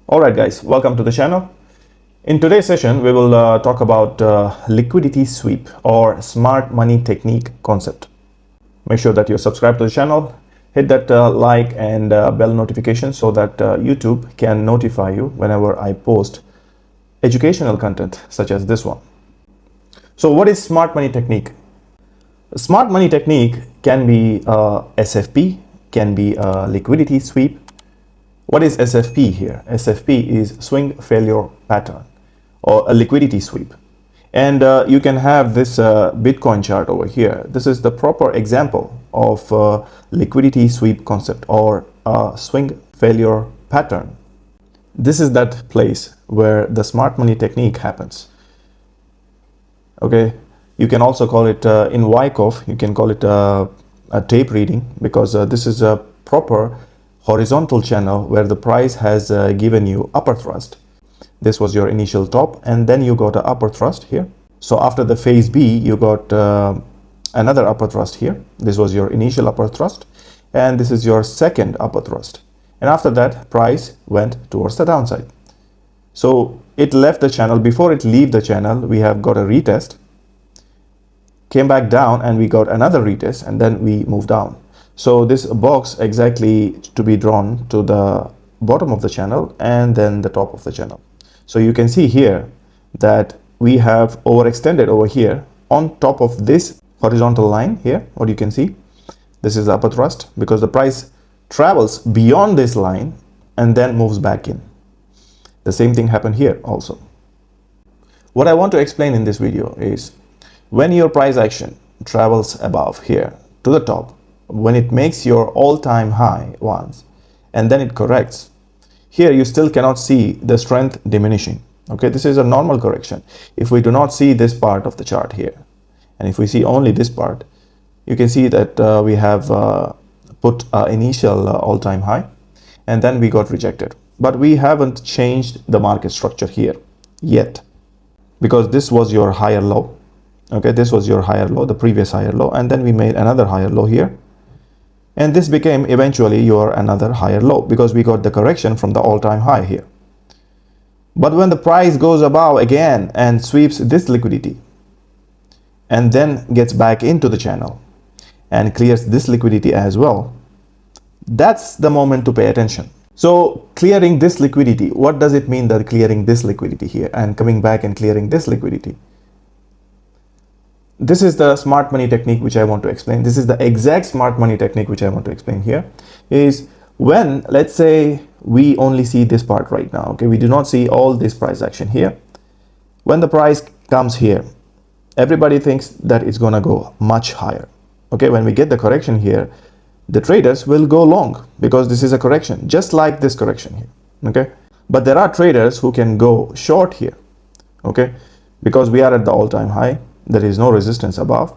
Alright guys, welcome to the channel. In today's session, we will talk about liquidity sweep or smart money technique concept. Make sure that you're subscribed to the channel, hit that like and bell notification so that YouTube can notify you whenever I post educational content such as this one. So what is smart money technique? Smart money technique can be SFP, can be a liquidity sweep. What is SFP here? SFP is swing failure pattern or a liquidity sweep. And you can have this Bitcoin chart over here. This is the proper example of liquidity sweep concept or swing failure pattern. This is that place where the smart money technique happens. Okay, you can also call it in Wyckoff, you can call it a tape reading, because this is a proper horizontal channel where the price has given you upper thrust. This was your initial top, and then you got an upper thrust here. So after the phase B, you got another upper thrust here. This was your initial upper thrust, and this is your second upper thrust. And after that, price went towards the downside. So it left the channel. Before it leave the channel, we have got a retest, came back down, and we got another retest, and then we moved down. So this box exactly to be drawn to the bottom of the channel and then the top of the channel. So you can see here that we have overextended over here on top of this horizontal line here. What you can see, this is the upper thrust, because the price travels beyond this line and then moves back in. The same thing happened here also. What I want to explain in this video is when your price action travels above here to the top, when it makes your all-time high once and then it corrects, here you still cannot see the strength diminishing. Okay, this is a normal correction. If we do not see this part of the chart here, and if we see only this part, you can see that we have put initial all-time high and then we got rejected, but we haven't changed the market structure here yet, because this was your higher low. Okay, this was your higher low, the previous higher low, and then we made another higher low here. And this became eventually your another higher low, because we got the correction from the all-time high here. But when the price goes above again and sweeps this liquidity and then gets back into the channel and clears this liquidity as well, that's the moment to pay attention. So clearing this liquidity, what does it mean that clearing this liquidity here and coming back and clearing this liquidity? This is the smart money technique which I want to explain. This is the exact smart money technique which I want to explain here. Is when, let's say, we only see this part right now. Okay, we do not see all this price action here. When the price comes here, everybody thinks that it's gonna go much higher. Okay, when we get the correction here, the traders will go long because this is a correction, just like this correction here. Okay, but there are traders who can go short here. Okay, because we are at the all-time high. There is no resistance above,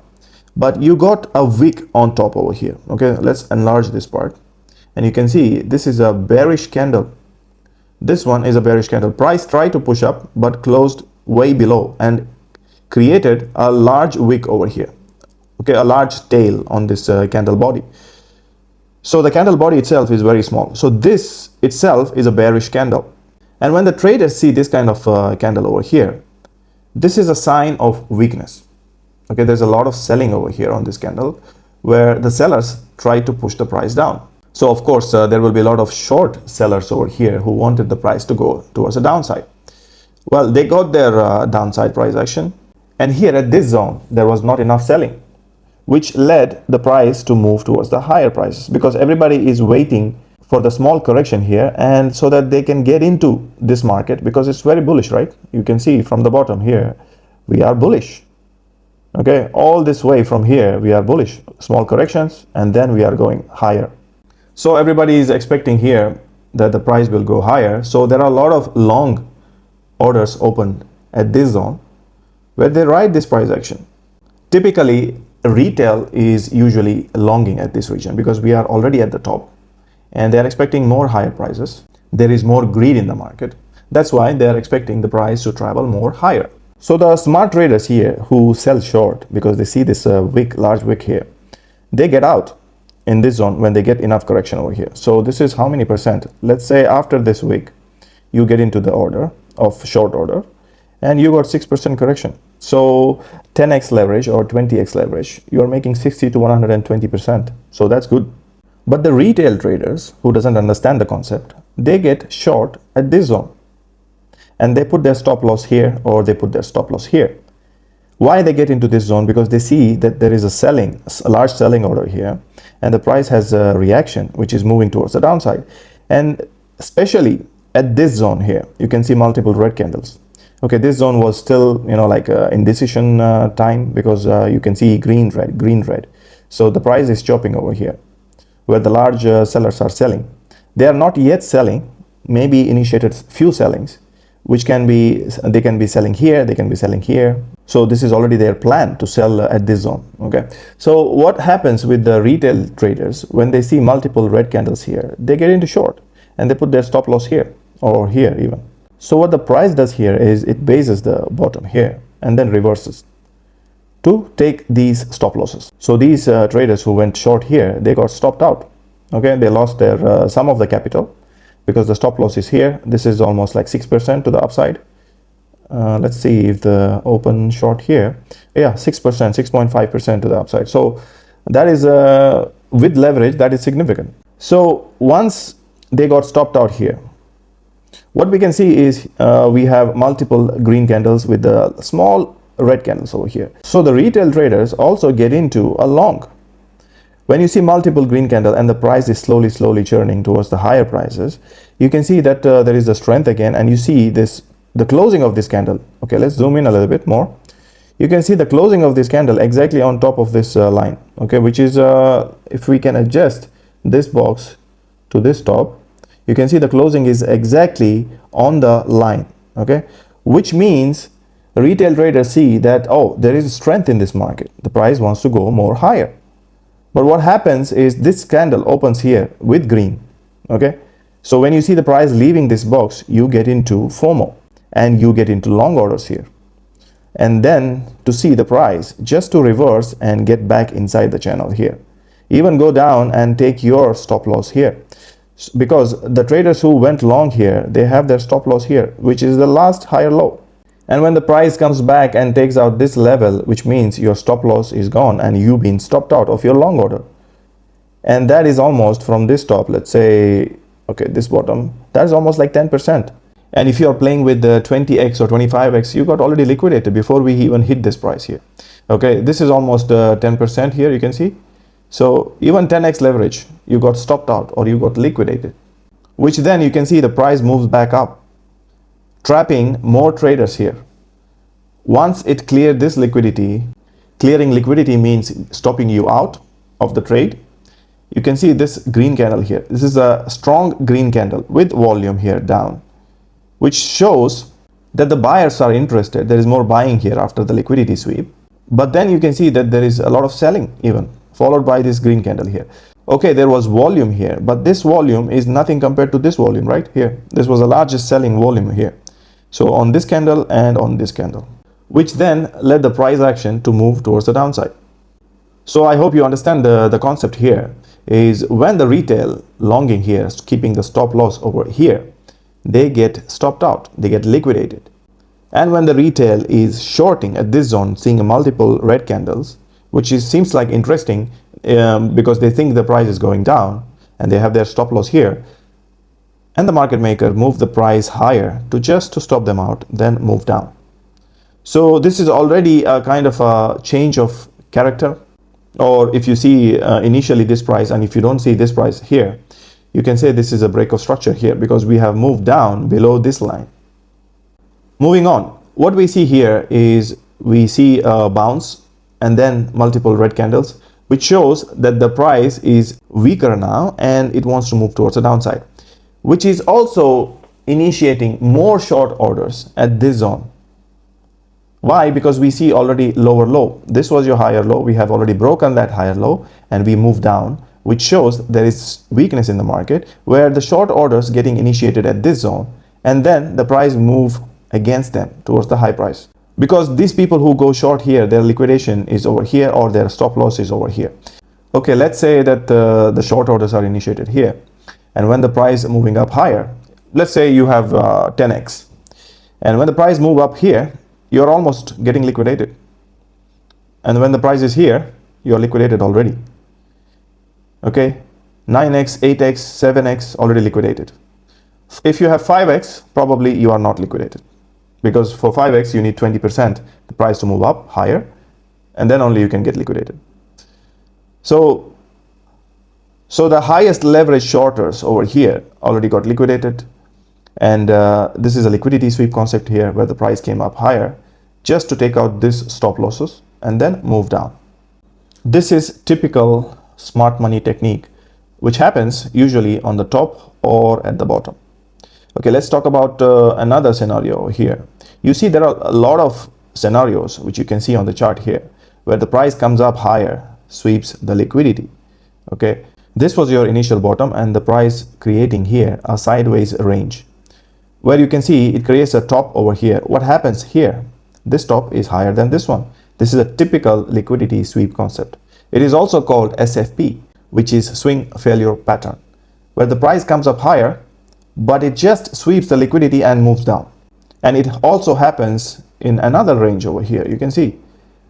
but you got a wick on top over here. Okay, let's enlarge this part, and you can see this is a bearish candle. This one is a bearish candle. Price tried to push up but closed way below and created a large wick over here. Okay, a large tail on this candle body. So the candle body itself is very small. So this itself is a bearish candle, and when the traders see this kind of candle over here, this is a sign of weakness. Okay, there's a lot of selling over here on this candle where the sellers try to push the price down. So of course there will be a lot of short sellers over here who wanted the price to go towards the downside. Well, they got their downside price action, and here at this zone there was not enough selling, which led the price to move towards the higher prices, because everybody is waiting for the small correction here, and so that they can get into this market, because it's very bullish, right? You can see from the bottom here, we are bullish. Okay, all this way from here, we are bullish. Small corrections, and then we are going higher. So everybody is expecting here that the price will go higher. So there are a lot of long orders opened at this zone where they ride this price action. Typically, retail is usually longing at this region because we are already at the top, and they are expecting more higher prices. There is more greed in the market. That's why they are expecting the price to travel more higher. So the smart traders here who sell short because they see this wick, large wick here, they get out in this zone when they get enough correction over here. So this is how many percent? Let's say after this wick, you get into the order of short order, and you got 6% correction. So 10x leverage or 20x leverage, you are making 60 to 120%. So that's good. But the retail traders who doesn't understand the concept, they get short at this zone, and they put their stop loss here, or they put their stop loss here. Why they get into this zone? Because they see that there is a large selling order here, and the price has a reaction which is moving towards the downside. And especially at this zone here, you can see multiple red candles. Okay, this zone was still, like indecision time, because you can see green, red. So the price is chopping over here, where the large sellers are selling. They are not yet selling, maybe initiated few sellings, which they can be selling here, they can be selling here. So this is already their plan to sell at this zone. Okay, so what happens with the retail traders when they see multiple red candles here? They get into short, and they put their stop loss here, or here even. So what the price does here is it bases the bottom here and then reverses to take these stop losses. So these traders who went short here, they got stopped out. Okay, they lost their some of the capital, because the stop loss is here. This is almost like 6% to the upside. Let's see if the open short here. Yeah, 6%, 6.5% to the upside. So that is with leverage, that is significant. So once they got stopped out here, what we can see is we have multiple green candles with the small red candles over here. So the retail traders also get into a long. When you see multiple green candle and the price is slowly churning towards the higher prices, you can see that there is a strength again, and you see the closing of this candle. Okay, let's zoom in a little bit more. You can see the closing of this candle exactly on top of this line. Okay, which is if we can adjust this box to this top, you can see the closing is exactly on the line. Okay, which means retail traders see that, oh, there is strength in this market. The price wants to go more higher. But what happens is this candle opens here with green. Okay, so when you see the price leaving this box, you get into FOMO and you get into long orders here. And then to see the price just to reverse and get back inside the channel here, even go down and take your stop loss here, because the traders who went long here, they have their stop loss here, which is the last higher low. And when the price comes back and takes out this level, which means your stop loss is gone and you've been stopped out of your long order. And that is almost from this top, let's say, okay, this bottom, that is almost like 10%. And if you are playing with the 20x or 25x, you got already liquidated before we even hit this price here. Okay, this is almost 10% here, you can see. So even 10x leverage, you got stopped out or you got liquidated, which then you can see the price moves back up, trapping more traders here. Once it cleared this liquidity, clearing liquidity means stopping you out of the trade. You can see this green candle here. This is a strong green candle with volume here down, which shows that the buyers are interested. There is more buying here after the liquidity sweep. But then you can see that there is a lot of selling even, followed by this green candle here. Okay, there was volume here, but this volume is nothing compared to this volume right here. This was the largest selling volume here. So on this candle and on this candle, which then led the price action to move towards the downside. So I hope you understand the concept here is when the retail longing here is keeping the stop loss over here, they get stopped out, they get liquidated. And when the retail is shorting at this zone, seeing multiple red candles, which seems like interesting because they think the price is going down and they have their stop loss here, and the market maker move the price higher to stop them out, then move down. So this is already a kind of a change of character. Or if you see initially this price, and if you don't see this price here, you can say this is a break of structure here because we have moved down below this line. Moving on, what we see here is we see a bounce and then multiple red candles, which shows that the price is weaker now and it wants to move towards the downside, which is also initiating more short orders at this zone. Why? Because we see already lower low. This was your higher low. We have already broken that higher low and we move down, which shows there is weakness in the market where the short orders getting initiated at this zone and then the price move against them towards the high price. Because these people who go short here, their liquidation is over here or their stop loss is over here. Okay, let's say that the short orders are initiated here. And when the price moving up higher, let's say you have 10x, and when the price move up here, you're almost getting liquidated, and when the price is here, you're liquidated already. Okay, 9x, 8x, 7x already liquidated. If you have 5x, probably you are not liquidated, because for 5x you need 20% the price to move up higher, and then only you can get liquidated. So the highest leverage shorters over here already got liquidated, and this is a liquidity sweep concept here, where the price came up higher just to take out this stop losses and then move down. This is typical smart money technique, which happens usually on the top or at the bottom. Okay, let's talk about another scenario here. You see there are a lot of scenarios which you can see on the chart here, where the price comes up higher, sweeps the liquidity. Okay, this was your initial bottom, and the price creating here a sideways range, where you can see it creates a top over here. What happens here? This top is higher than this one. This is a typical liquidity sweep concept. It is also called SFP, which is swing failure pattern, where the price comes up higher, but it just sweeps the liquidity and moves down. And it also happens in another range over here. You can see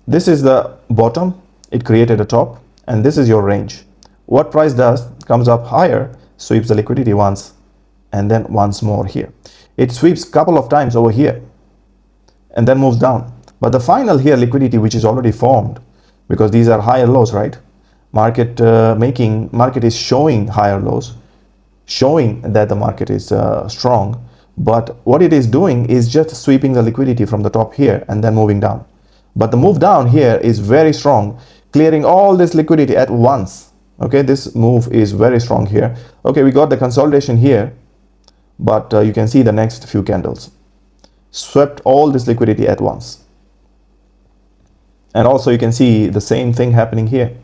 this is the bottom, it created a top, and this is your range. What price does? Comes up higher, sweeps the liquidity once, and then once more here. It sweeps a couple of times over here and then moves down. But the final here liquidity, which is already formed, because these are higher lows, right? Market is showing higher lows, showing that the market is strong, but what it is doing is just sweeping the liquidity from the top here and then moving down. But the move down here is very strong, clearing all this liquidity at once. Okay, this move is very strong here. Okay, we got the consolidation here, but you can see the next few candles swept all this liquidity at once. And also you can see the same thing happening here.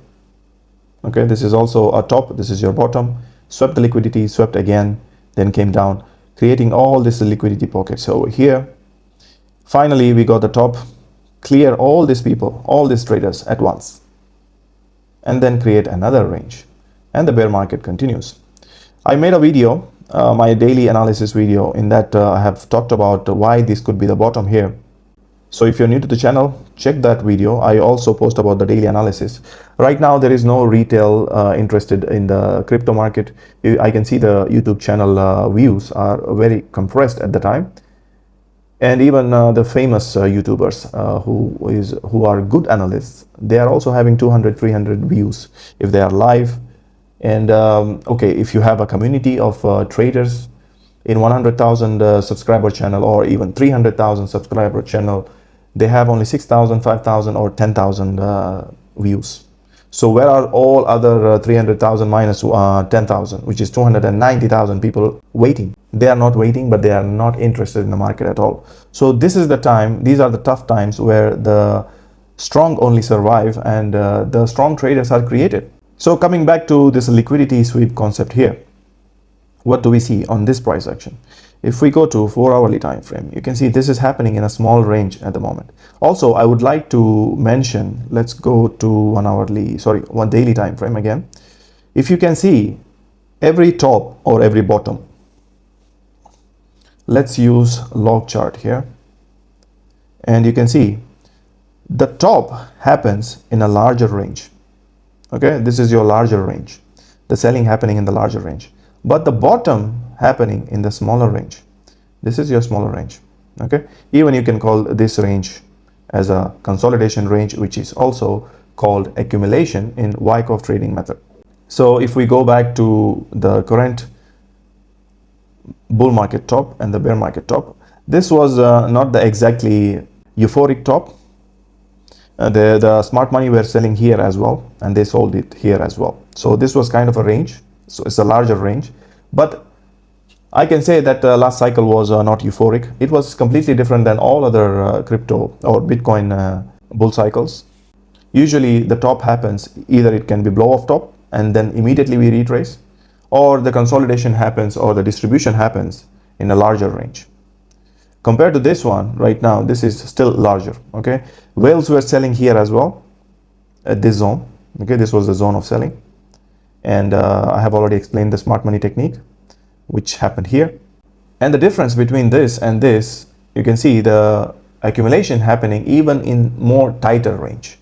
Okay, this is also a top, this is your bottom, swept the liquidity, swept again, then came down, creating all this liquidity pockets over here. Finally, we got the top, clear all these people, all these traders at once, and then create another range, and the bear market continues. I made a video, my daily analysis video, in that I have talked about why this could be the bottom here. So if you're new to the channel, check that video. I also post about the daily analysis. Right now, there is no retail interested in the crypto market. I can see the YouTube channel views are very compressed at the time. And even the famous YouTubers who are good analysts, they are also having 200, 300 views if they are live. And okay, if you have a community of traders in 100,000 subscriber channel, or even 300,000 subscriber channel, they have only 6,000, 5,000 or 10,000 views. So where are all other 300,000 minus 10,000, which is 290,000 people waiting? They are not waiting, but they are not interested in the market at all. So this is the time, these are the tough times where the strong only survive, and the strong traders are created. So coming back to this liquidity sweep concept here, what do we see on this price action? If we go to 4-hourly time frame, you can see this is happening in a small range at the moment. Also, I would like to mention, let's go to one daily time frame again. If you can see every top or every bottom, let's use log chart here, and you can see the top happens in a larger range. Okay, this is your larger range, the selling happening in the larger range, but the bottom happening in the smaller range. This is your smaller range. Okay, even you can call this range as a consolidation range, which is also called accumulation in Wyckoff trading method. So if we go back to the current bull market top and the bear market top, this was not the exactly euphoric top. The smart money were selling here as well, and they sold it here as well. So this was kind of a range. So it's a larger range, but I can say that last cycle was not euphoric. It was completely different than all other crypto or Bitcoin bull cycles. Usually the top happens, either it can be blow off top and then immediately we retrace, or the consolidation happens or the distribution happens in a larger range. Compared to this one right now, this is still larger. Okay, whales were selling here as well at this zone. Okay, this was the zone of selling, and I have already explained the smart money technique which happened here. And the difference between this and this, you can see the accumulation happening even in more tighter range.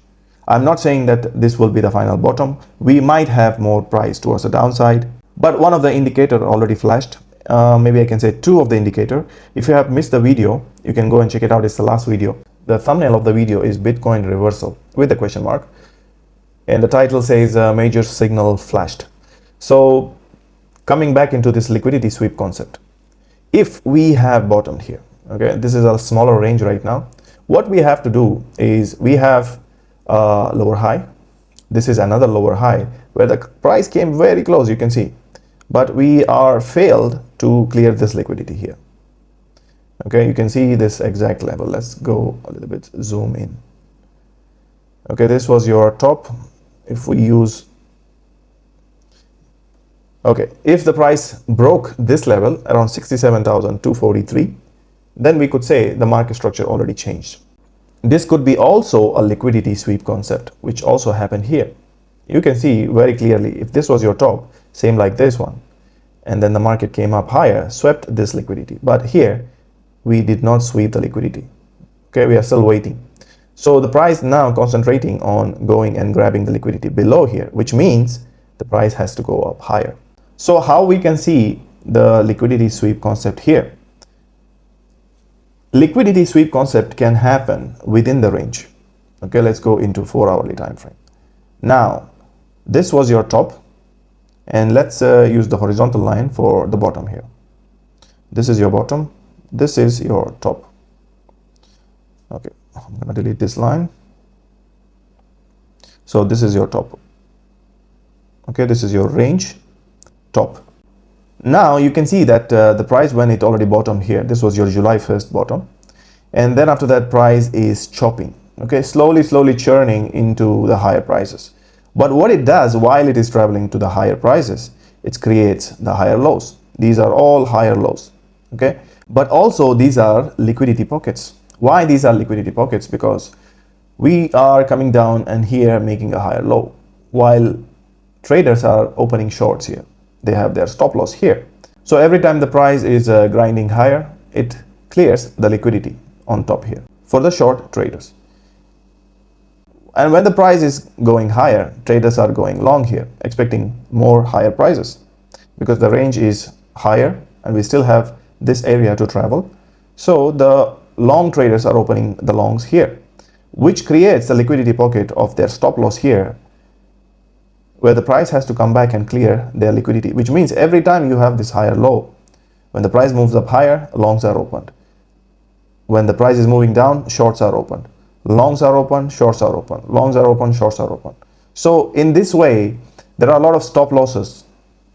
I'm not saying that this will be the final bottom. We might have more price towards the downside, but one of the indicator already flashed. Maybe I can say two of the indicator. If you have missed the video, you can go and check it out. It's the last video. The thumbnail of the video is Bitcoin reversal with a question mark, and the title says major signal flashed. So coming back into this liquidity sweep concept, if we have bottomed here, okay, this is a smaller range right now. What we have to do is we have lower high. This is another lower high where the price came very close, you can see, but we are failed to clear this liquidity here. Okay, you can see this exact level. Let's go a little bit, zoom in. Okay, this was your top. If we use, okay, if the price broke this level around 67,243, then we could say the market structure already changed. This could be also a liquidity sweep concept, which also happened here. You can see very clearly, if this was your top, same like this one, and then the market came up higher, swept this liquidity. But here, we did not sweep the liquidity. Okay, we are still waiting. So the price now concentrating on going and grabbing the liquidity below here, which means the price has to go up higher. So how we can see the liquidity sweep concept here? Liquidity sweep concept can happen within the range. Okay, let's go into 4-hourly time frame. Now, this was your top, and let's use the horizontal line for the bottom here. This is your bottom. This is your top. Okay, I'm gonna delete this line. So this is your top. Okay, this is your range top. Now you can see that the price, when it already bottomed here, this was your July 1st bottom, and then after that price is chopping, okay, slowly churning into the higher prices. But what it does while it is traveling to the higher prices, it creates the higher lows. These are all higher lows, okay, but also these are liquidity pockets. Why these are liquidity pockets? Because we are coming down and here making a higher low, while traders are opening shorts here. They have their stop loss here. So every time the price is grinding higher, it clears the liquidity on top here for the short traders. And when the price is going higher, traders are going long here, expecting more higher prices because the range is higher and we still have this area to travel. So the long traders are opening the longs here, which creates the liquidity pocket of their stop loss here, where the price has to come back and clear their liquidity, which means every time you have this higher low, when the price moves up higher, longs are opened. When the price is moving down, shorts are opened. Longs are open, shorts are open. Longs are open, shorts are open. So in this way, there are a lot of stop losses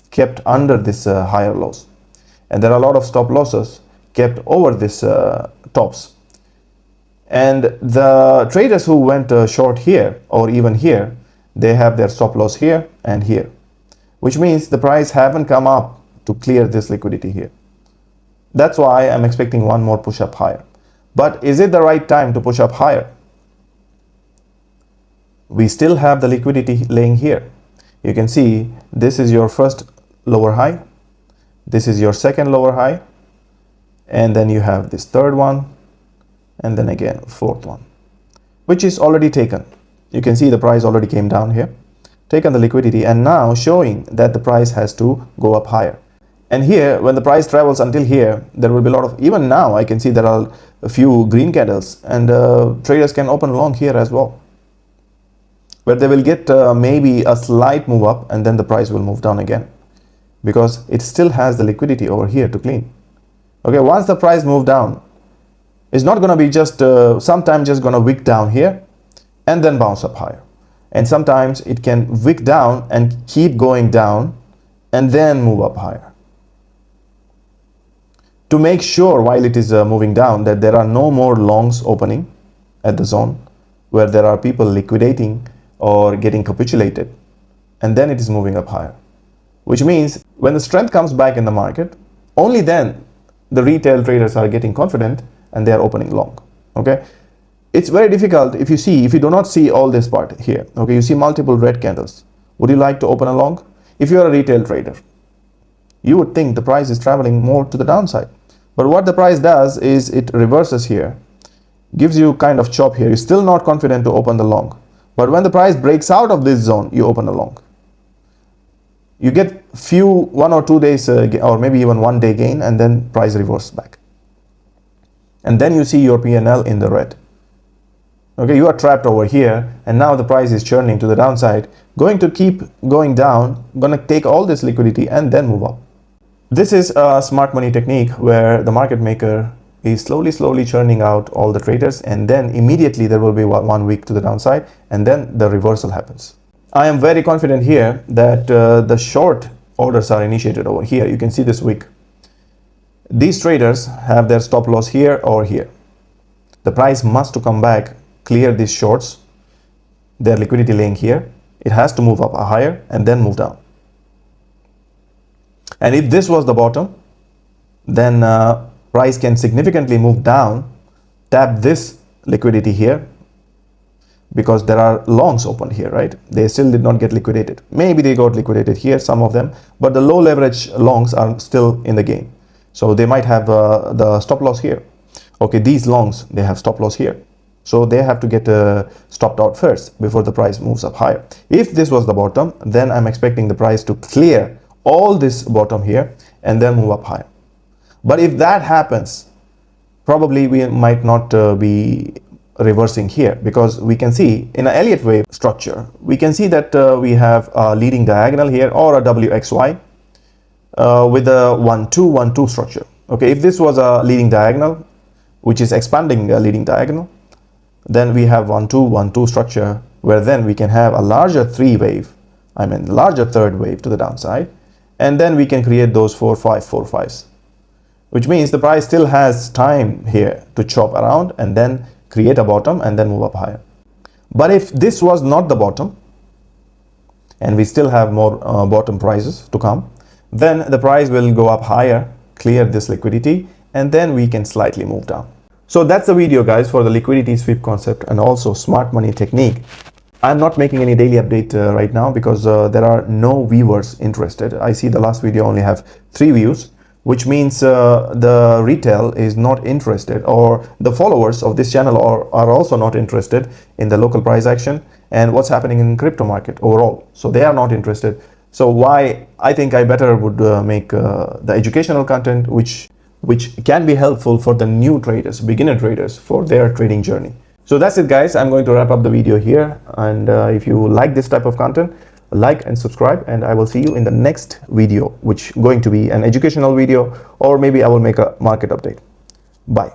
kept under this higher lows. And there are a lot of stop losses kept over this tops. And the traders who went short here or even here, they have their stop loss here and here, which means the price haven't come up to clear this liquidity here. That's why I'm expecting one more push up higher. But is it the right time to push up higher? We still have the liquidity laying here. You can see this is your first lower high. This is your second lower high. And then you have this third one. And then again, fourth one, which is already taken. You can see the price already came down here, taken the liquidity, and now showing that the price has to go up higher. And here, when the price travels until here, there will be a lot of, even now I can see there are a few green candles, and traders can open long here as well, where they will get maybe a slight move up and then the price will move down again because it still has the liquidity over here to clean. Okay, once the price move down, it's not going to be just sometimes just going to wick down here and then bounce up higher. And sometimes it can wick down and keep going down and then move up higher. To make sure while it is moving down that there are no more longs opening at the zone where there are people liquidating or getting capitulated, and then it is moving up higher, which means when the strength comes back in the market, only then the retail traders are getting confident and they are opening long. Okay, it's very difficult if you do not see all this part here. Okay, you see multiple red candles. Would you like to open a long? If you are a retail trader, you would think the price is traveling more to the downside. But what the price does is it reverses here, gives you kind of chop here. You're still not confident to open the long. But when the price breaks out of this zone, you open a long. You get few 1 or 2 days or maybe even 1 day gain, and then price reverses back. And then you see your P&L in the red. Okay, you are trapped over here, and now the price is churning to the downside, going to keep going down, gonna take all this liquidity and then move up. This is a smart money technique where the market maker is slowly churning out all the traders, and then immediately there will be 1 week to the downside, and then the reversal happens. I am very confident here that the short orders are initiated over here. You can see this wick. These traders have their stop loss here or here. The price must to come back, clear these shorts, their liquidity laying here. It has to move up higher and then move down. And if this was the bottom, then price can significantly move down, tap this liquidity here, because there are longs open here, right? They still did not get liquidated. Maybe they got liquidated here, some of them, but the low leverage longs are still in the game. So they might have the stop loss here. Okay, these longs, they have stop loss here. So they have to get stopped out first before the price moves up higher. If this was the bottom, then I'm expecting the price to clear all this bottom here and then move up higher. But if that happens, probably we might not be reversing here, because we can see in an Elliott wave structure, we can see that we have a leading diagonal here or a WXY with a 1-2, 1-2 structure. Okay, if this was a leading diagonal, which is expanding a leading diagonal, then we have 1-2, 1-2 structure, where then we can have a larger larger third wave to the downside, and then we can create those 4-5, 4-5s, which means the price still has time here to chop around and then create a bottom and then move up higher. But if this was not the bottom, and we still have more bottom prices to come, then the price will go up higher, clear this liquidity, and then we can slightly move down. So that's the video, guys, for the liquidity sweep concept and also smart money technique. I'm not making any daily update right now because there are no viewers interested. I see the last video only have 3 views, which means the retail is not interested, or the followers of this channel are also not interested in the local price action and what's happening in crypto market overall. So they are not interested. So why I think I better would make the educational content which can be helpful for the new traders, beginner traders, for their trading journey. So that's it, guys. I'm going to wrap up the video here, and if you like this type of content, like and subscribe, and I will see you in the next video, which going to be an educational video, or maybe I will make a market update. Bye.